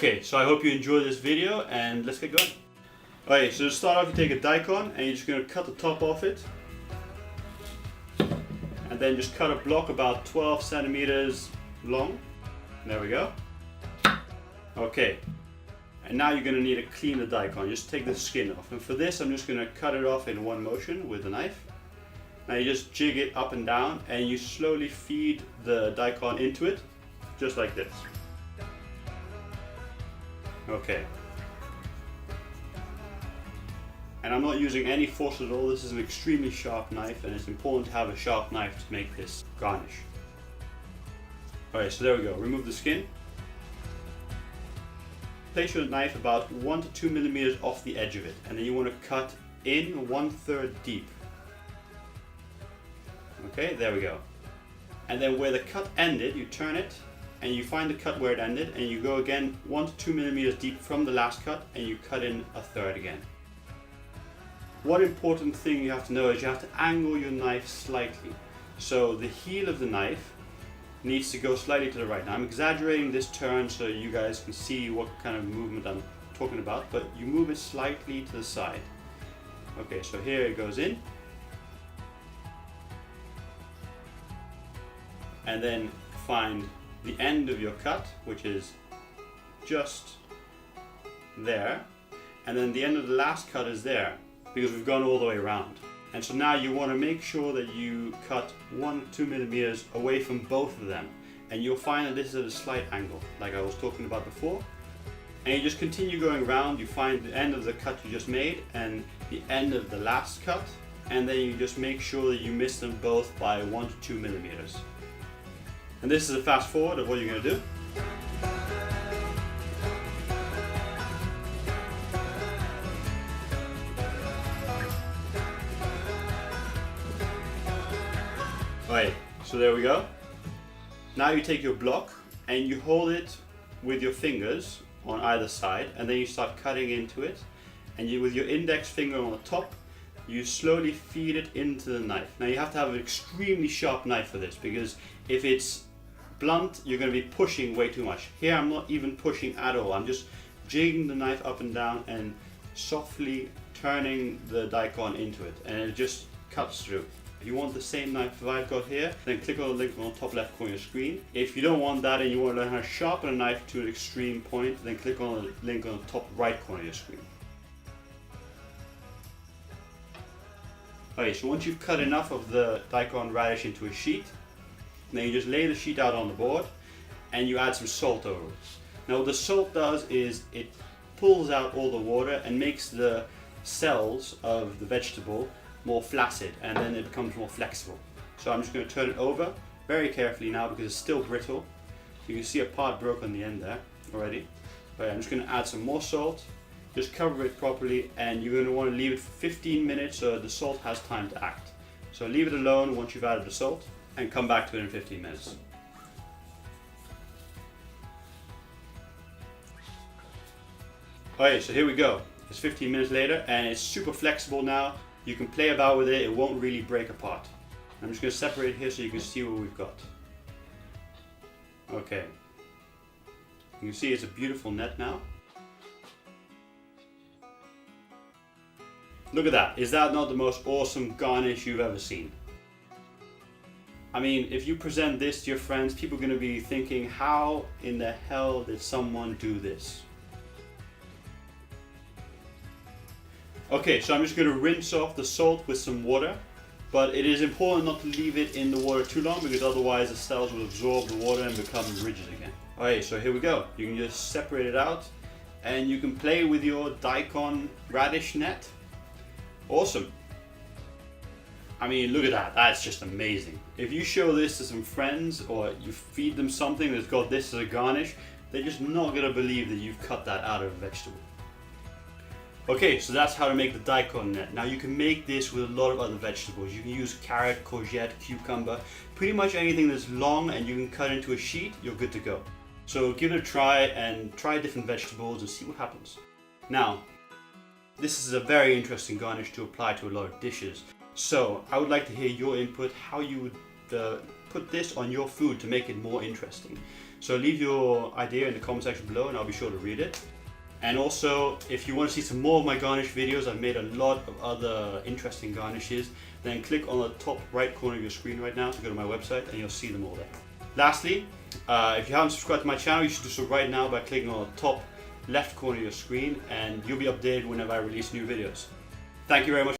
Okay, so I hope you enjoyed this video and let's get going. Okay, so to start off you take a daikon and you're just going to cut the top off it. And then just cut a block about 12 centimeters long. There we go. Okay, and now you're going to need to clean the daikon. Just take the skin off. And for this I'm just going to cut it off in one motion with the knife. Now you just jig it up and down and you slowly feed the daikon into it, just like this. Okay. And I'm not using any force at all. This is an extremely sharp knife and it's important to have a sharp knife to make this garnish. Alright, so there we go. Remove the skin. Place your knife about 1 to 2 millimeters off the edge of it, and then you want to cut in 1/3 deep. Okay, there we go. And then where the cut ended, you turn it and you find the cut where it ended and you go again 1 to 2 millimeters deep from the last cut and you cut in 1/3 again. One important thing you have to know is you have to angle your knife slightly. So the heel of the knife needs to go slightly to the right. Now I'm exaggerating this turn so you guys can see what kind of movement I'm talking about, but you move it slightly to the side. Okay, so here it goes in. And then find the end of your cut, which is just there, and then the end of the last cut is there because we've gone all the way around. And so now you want to make sure that you cut 1 to 2 millimeters away from both of them, and you'll find that this is at a slight angle like I was talking about before. And you just continue going around. You find the end of the cut you just made and the end of the last cut, and then you just make sure that you miss them both by 1 to 2 millimeters. And this is a fast forward of what you're going to do. Alright, so there we go. Now you take your block and you hold it with your fingers on either side, and then you start cutting into it, and you, with your index finger on the top, you slowly feed it into the knife. Now you have to have an extremely sharp knife for this, because if it's blunt, you're going to be pushing way too much. Here I'm not even pushing at all. I'm just jigging the knife up and down and softly turning the daikon into it, and it just cuts through. If you want the same knife that I've got here, then click on the link on the top left corner of your screen. If you don't want that and you want to learn how to sharpen a knife to an extreme point, then click on the link on the top right corner of your screen. Okay, so once you've cut enough of the daikon radish into a sheet, then you just lay the sheet out on the board and you add some salt over it. Now what the salt does is it pulls out all the water and makes the cells of the vegetable more flaccid, and then it becomes more flexible. So I'm just going to turn it over very carefully now because it's still brittle. You can see a part broke on the end there already. But I'm just going to add some more salt, just cover it properly, and you're going to want to leave it for 15 minutes so the salt has time to act. So leave it alone once you've added the salt and come back to it in 15 minutes. Okay, so here we go. It's 15 minutes later and it's super flexible now. You can play about with it, it won't really break apart. I'm just going to separate it here so you can see what we've got. Okay. You can see it's a beautiful net now. Look at that. Is that not the most awesome garnish you've ever seen? I mean, if you present this to your friends, people are going to be thinking, how in the hell did someone do this? Okay, so I'm just going to rinse off the salt with some water, but it is important not to leave it in the water too long because otherwise the cells will absorb the water and become rigid again. Alright, so here we go. You can just separate it out and you can play with your daikon radish net. Awesome. I mean, look at that. That's just amazing. If you show this to some friends or you feed them something that's got this as a garnish, they're just not going to believe that you've cut that out of a vegetable. Okay, so that's how to make the daikon net. Now you can make this with a lot of other vegetables. You can use carrot, courgette, cucumber, pretty much anything that's long and you can cut into a sheet, you're good to go. So give it a try and try different vegetables and see what happens. Now, this is a very interesting garnish to apply to a lot of dishes. So I would like to hear your input, how you would put this on your food to make it more interesting. So leave your idea in the comment section below and I'll be sure to read it. And also, if you want to see some more of my garnish videos, I've made a lot of other interesting garnishes, then click on the top right corner of your screen right now to go to my website and you'll see them all there. Lastly, if you haven't subscribed to my channel, you should do so right now by clicking on the top left corner of your screen and you'll be updated whenever I release new videos. Thank you very much.